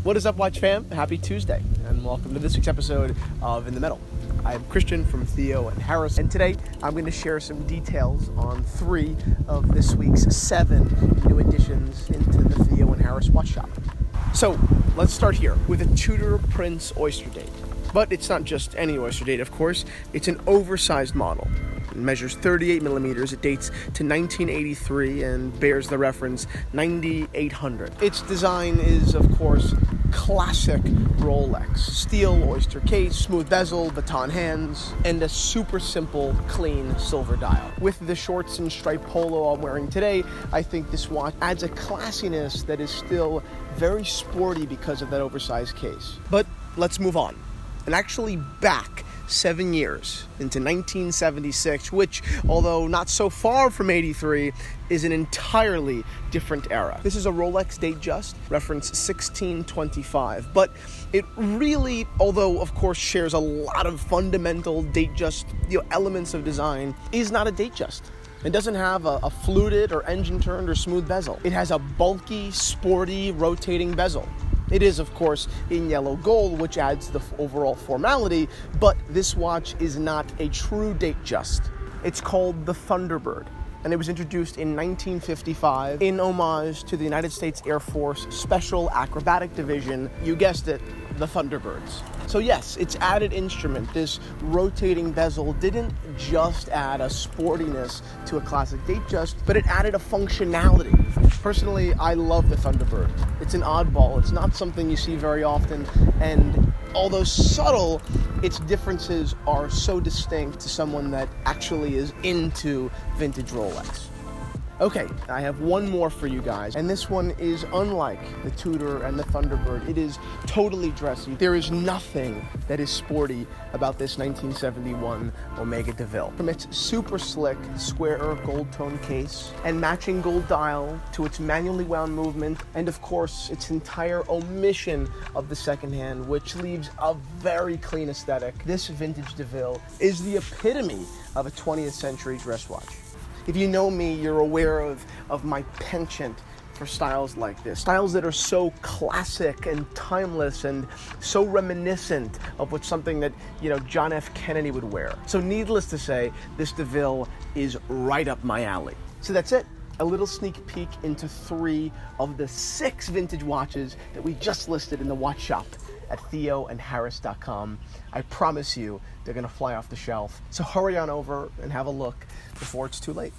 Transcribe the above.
What is up, Watch fam? Happy Tuesday, and welcome to this week's episode of In the Metal. I'm Christian from Theo and Harris, and today I'm going to share some details on 3 of this week's 7 new additions into the Theo and Harris watch shop. So let's start here with a Tudor Prince oyster date. But it's not just any oyster date, of course. It's an oversized model. It measures 38 millimeters. It dates to 1983 and bears the reference 9800. Its design is, of course, classic Rolex. Steel oyster case, smooth bezel, baton hands, and a super simple, clean silver dial. With the shorts and striped polo I'm wearing today, I think this watch adds a classiness that is still very sporty because of that oversized case. But let's move on and actually back 7 years into 1976, which, although not so far from 83, is an entirely different era. This is a Rolex Datejust, reference 1625, but it really, although of course shares a lot of fundamental Datejust elements of design, is not a Datejust. It doesn't have a fluted or engine-turned or smooth bezel. It has a bulky, sporty, rotating bezel. It is, of course, in yellow gold, which adds the overall formality, but this watch is not a true Datejust. It's called the Thunderbird, and it was introduced in 1955 in homage to the United States Air Force Special Acrobatic Division, you guessed it, the Thunderbirds. So yes, its added instrument, this rotating bezel, didn't just add a sportiness to a classic Datejust, but it added a functionality. Personally, I love the Thunderbird. It's an oddball. It's not something you see very often, and although subtle, its differences are so distinct to someone that actually is into vintage Rolex. Okay, I have one more for you guys, and this one is unlike the Tudor and the Thunderbird. It is totally dressy. There is nothing that is sporty about this 1971 Omega Deville. From its super slick, square gold tone case and matching gold dial to its manually wound movement, and of course, its entire omission of the second hand, which leaves a very clean aesthetic, this vintage Deville is the epitome of a 20th century dress watch. If you know me, you're aware of my penchant for styles like this. Styles that are so classic and timeless and so reminiscent of what's something that, John F. Kennedy would wear. So needless to say, this Deville is right up my alley. So that's it. A little sneak peek into 3 of the 6 vintage watches that we just listed in the watch shop at theoandharris.com. I promise you, they're gonna fly off the shelf. So hurry on over and have a look before it's too late.